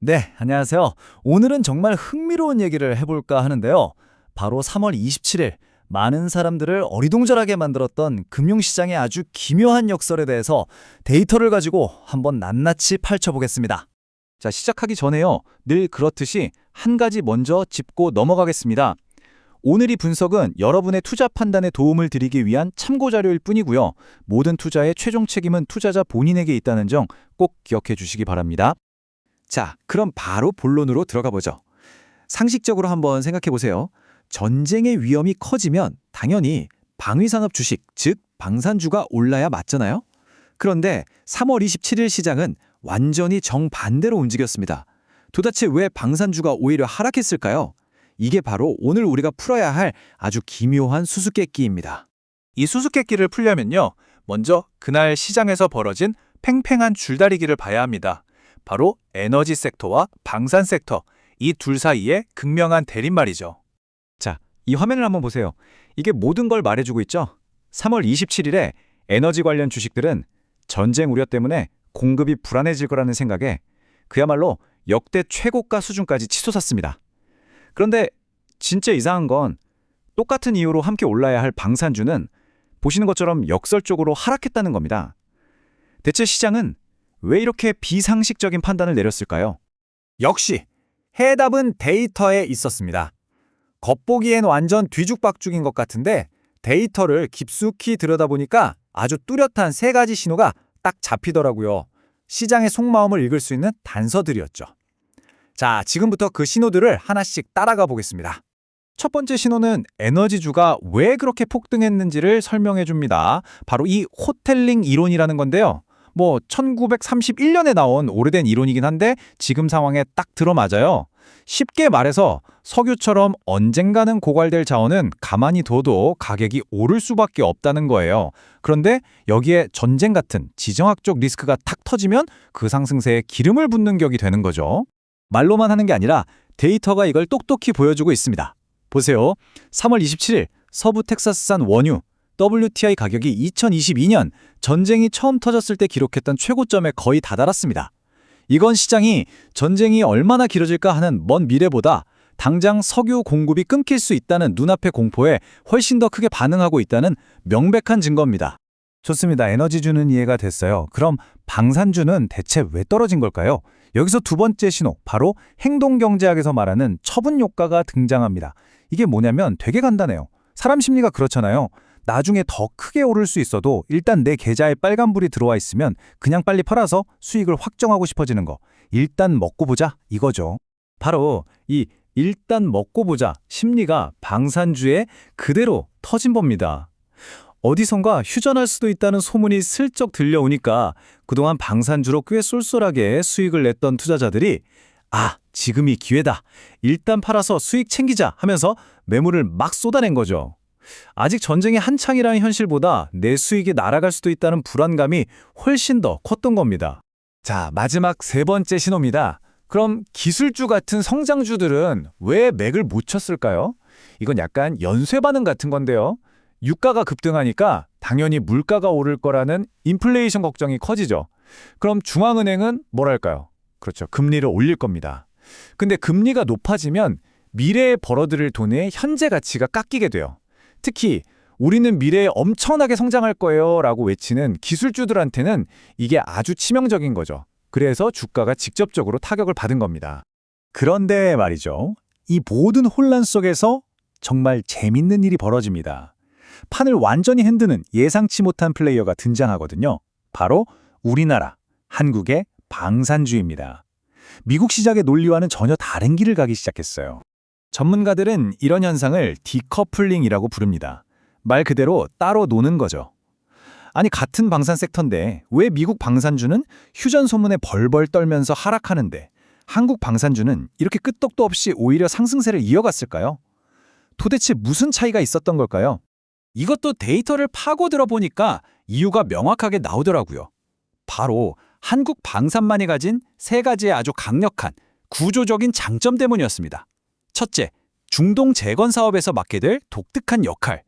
네, 안녕하세요. 오늘은 정말 흥미로운 얘기를 해볼까 하는데요. 바로 3월 27일, 많은 사람들을 어리둥절하게 만들었던 금융시장의 아주 기묘한 역설에 대해서 데이터를 가지고 한번 낱낱이 펼쳐보겠습니다. 자, 시작하기 전에요. 늘 그렇듯이 한 가지 먼저 짚고 넘어가겠습니다. 오늘 이 분석은 여러분의 투자 판단에 도움을 드리기 위한 참고 자료일 뿐이고요. 모든 투자의 최종 책임은 투자자 본인에게 있다는 점 꼭 기억해 주시기 바랍니다. 자, 그럼 바로 본론으로 들어가 보죠. 상식적으로 한번 생각해 보세요. 전쟁의 위험이 커지면 당연히 방위산업 주식, 즉 방산주가 올라야 맞잖아요. 그런데 3월 27일 시장은 완전히 정반대로 움직였습니다. 도대체 왜 방산주가 오히려 하락했을까요? 이게 바로 오늘 우리가 풀어야 할 아주 기묘한 수수께끼입니다. 이 수수께끼를 풀려면요. 먼저 그날 시장에서 벌어진 팽팽한 줄다리기를 봐야 합니다. 바로 에너지 섹터와 방산 섹터, 이 둘 사이의 극명한 대립말이죠. 자, 이 화면을 한번 보세요. 이게 모든 걸 말해주고 있죠? 3월 27일에 에너지 관련 주식들은 전쟁 우려 때문에 공급이 불안해질 거라는 생각에 그야말로 역대 최고가 수준까지 치솟았습니다. 그런데 진짜 이상한 건 똑같은 이유로 함께 올라야 할 방산주는 보시는 것처럼 역설적으로 하락했다는 겁니다. 대체 시장은 왜 이렇게 비상식적인 판단을 내렸을까요? 역시 해답은 데이터에 있었습니다. 겉보기엔 완전 뒤죽박죽인 것 같은데 데이터를 깊숙이 들여다보니까 아주 뚜렷한 세 가지 신호가 딱 잡히더라고요. 시장의 속마음을 읽을 수 있는 단서들이었죠. 자, 지금부터 그 신호들을 하나씩 따라가 보겠습니다. 첫 번째 신호는 에너지주가 왜 그렇게 폭등했는지를 설명해 줍니다. 바로 이 호텔링 이론이라는 건데요. 1931년에 나온 오래된 이론이긴 한데 지금 상황에 딱 들어맞아요. 쉽게 말해서 석유처럼 언젠가는 고갈될 자원은 가만히 둬도 가격이 오를 수밖에 없다는 거예요. 그런데 여기에 전쟁 같은 지정학적 리스크가 탁 터지면 그 상승세에 기름을 붓는 격이 되는 거죠. 말로만 하는 게 아니라 데이터가 이걸 똑똑히 보여주고 있습니다. 보세요. 3월 27일 서부 텍사스산 원유 WTI 가격이 2022년 전쟁이 처음 터졌을 때 기록했던 최고점에 거의 다다랐습니다. 이건 시장이 전쟁이 얼마나 길어질까 하는 먼 미래보다 당장 석유 공급이 끊길 수 있다는 눈앞의 공포에 훨씬 더 크게 반응하고 있다는 명백한 증거입니다. 좋습니다. 에너지주는 이해가 됐어요. 그럼 방산주는 대체 왜 떨어진 걸까요? 여기서 두 번째 신호, 바로 행동경제학에서 말하는 처분 효과가 등장합니다. 이게 뭐냐면 되게 간단해요. 사람 심리가 그렇잖아요. 나중에 더 크게 오를 수 있어도 일단 내 계좌에 빨간불이 들어와 있으면 그냥 빨리 팔아서 수익을 확정하고 싶어지는 거. 일단 먹고 보자 이거죠. 바로 이 일단 먹고 보자 심리가 방산주에 그대로 터진 겁니다. 어디선가 휴전할 수도 있다는 소문이 슬쩍 들려오니까 그동안 방산주로 꽤 쏠쏠하게 수익을 냈던 투자자들이 지금이 기회다. 일단 팔아서 수익 챙기자 하면서 매물을 막 쏟아낸 거죠. 아직 전쟁이 한창이라는 현실보다 내 수익이 날아갈 수도 있다는 불안감이 훨씬 더 컸던 겁니다. 자, 마지막 세 번째 신호입니다. 그럼 기술주 같은 성장주들은 왜 맥을 못 쳤을까요? 이건 약간 연쇄 반응 같은 건데요. 유가가 급등하니까 당연히 물가가 오를 거라는 인플레이션 걱정이 커지죠. 그럼 중앙은행은 뭘 할까요? 그렇죠. 금리를 올릴 겁니다. 근데 금리가 높아지면 미래에 벌어들일 돈의 현재 가치가 깎이게 돼요. 특히 우리는 미래에 엄청나게 성장할 거예요 라고 외치는 기술주들한테는 이게 아주 치명적인 거죠. 그래서 주가가 직접적으로 타격을 받은 겁니다. 그런데 말이죠. 이 모든 혼란 속에서 정말 재밌는 일이 벌어집니다. 판을 완전히 흔드는 예상치 못한 플레이어가 등장하거든요. 바로 우리나라, 한국의 방산주입니다. 미국 시장의 논리와는 전혀 다른 길을 가기 시작했어요. 전문가들은 이런 현상을 디커플링이라고 부릅니다. 말 그대로 따로 노는 거죠. 아니, 같은 방산 섹터인데 왜 미국 방산주는 휴전 소문에 벌벌 떨면서 하락하는데 한국 방산주는 이렇게 끄떡도 없이 오히려 상승세를 이어갔을까요? 도대체 무슨 차이가 있었던 걸까요? 이것도 데이터를 파고 들어보니까 이유가 명확하게 나오더라고요. 바로 한국 방산만이 가진 세 가지의 아주 강력한 구조적인 장점 때문이었습니다. 첫째, 중동 재건 사업에서 맡게 될 독특한 역할.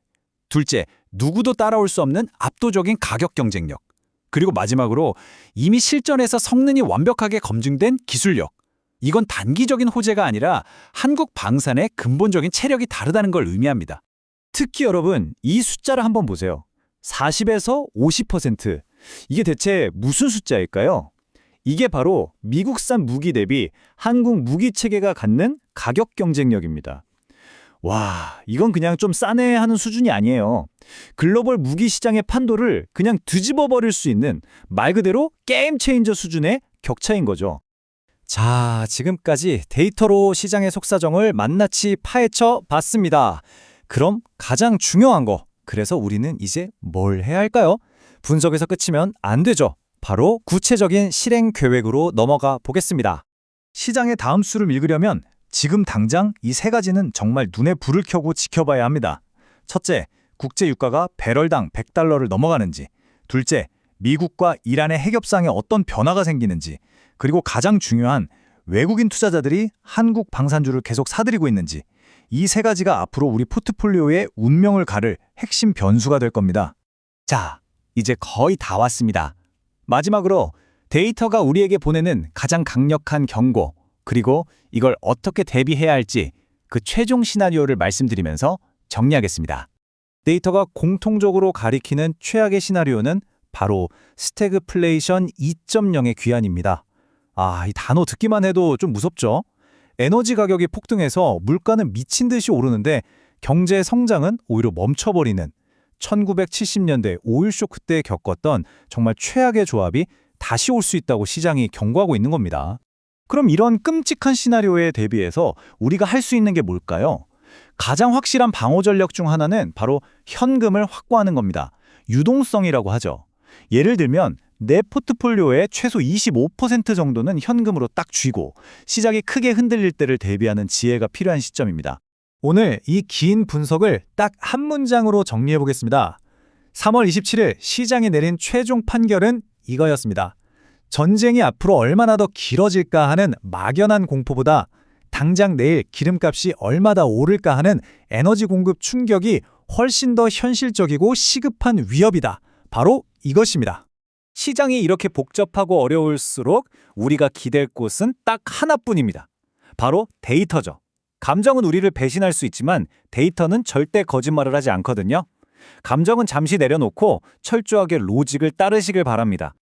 둘째, 누구도 따라올 수 없는 압도적인 가격 경쟁력. 그리고 마지막으로 이미 실전에서 성능이 완벽하게 검증된 기술력. 이건 단기적인 호재가 아니라 한국 방산의 근본적인 체력이 다르다는 걸 의미합니다. 특히 여러분, 이 숫자를 한번 보세요. 40에서 50%. 이게 대체 무슨 숫자일까요? 이게 바로 미국산 무기 대비 한국 무기 체계가 갖는 가격 경쟁력입니다. 와, 이건 그냥 좀 싸네하는 수준이 아니에요. 글로벌 무기 시장의 판도를 그냥 뒤집어 버릴 수 있는 말 그대로 게임 체인저 수준의 격차인 거죠. 자, 지금까지 데이터로 시장의 속사정을 낱낱이 파헤쳐 봤습니다. 그럼 가장 중요한 거, 그래서 우리는 이제 뭘 해야 할까요? 분석에서 끝이면 안 되죠. 바로 구체적인 실행 계획으로 넘어가 보겠습니다. 시장의 다음 수를 읽으려면 지금 당장 이 세 가지는 정말 눈에 불을 켜고 지켜봐야 합니다. 첫째, 국제 유가가 배럴당 100달러를 넘어가는지. 둘째, 미국과 이란의 핵 협상에 어떤 변화가 생기는지. 그리고 가장 중요한 외국인 투자자들이 한국 방산주를 계속 사들이고 있는지. 이 세 가지가 앞으로 우리 포트폴리오의 운명을 가를 핵심 변수가 될 겁니다. 자, 이제 거의 다 왔습니다. 마지막으로 데이터가 우리에게 보내는 가장 강력한 경고, 그리고 이걸 어떻게 대비해야 할지 그 최종 시나리오를 말씀드리면서 정리하겠습니다. 데이터가 공통적으로 가리키는 최악의 시나리오는 바로 스태그플레이션 2.0의 귀환입니다. 이 단어 듣기만 해도 좀 무섭죠? 에너지 가격이 폭등해서 물가는 미친 듯이 오르는데 경제 성장은 오히려 멈춰버리는 1970년대 오일 쇼크 때 겪었던 정말 최악의 조합이 다시 올 수 있다고 시장이 경고하고 있는 겁니다. 그럼 이런 끔찍한 시나리오에 대비해서 우리가 할 수 있는 게 뭘까요? 가장 확실한 방어 전략 중 하나는 바로 현금을 확보하는 겁니다. 유동성이라고 하죠. 예를 들면 내 포트폴리오의 최소 25% 정도는 현금으로 딱 쥐고 시장이 크게 흔들릴 때를 대비하는 지혜가 필요한 시점입니다. 오늘 이 긴 분석을 딱 한 문장으로 정리해 보겠습니다. 3월 27일 시장이 내린 최종 판결은 이거였습니다. 전쟁이 앞으로 얼마나 더 길어질까 하는 막연한 공포보다 당장 내일 기름값이 얼마 더 오를까 하는 에너지 공급 충격이 훨씬 더 현실적이고 시급한 위협이다. 바로 이것입니다. 시장이 이렇게 복잡하고 어려울수록 우리가 기댈 곳은 딱 하나뿐입니다. 바로 데이터죠. 감정은 우리를 배신할 수 있지만 데이터는 절대 거짓말을 하지 않거든요. 감정은 잠시 내려놓고 철저하게 로직을 따르시길 바랍니다.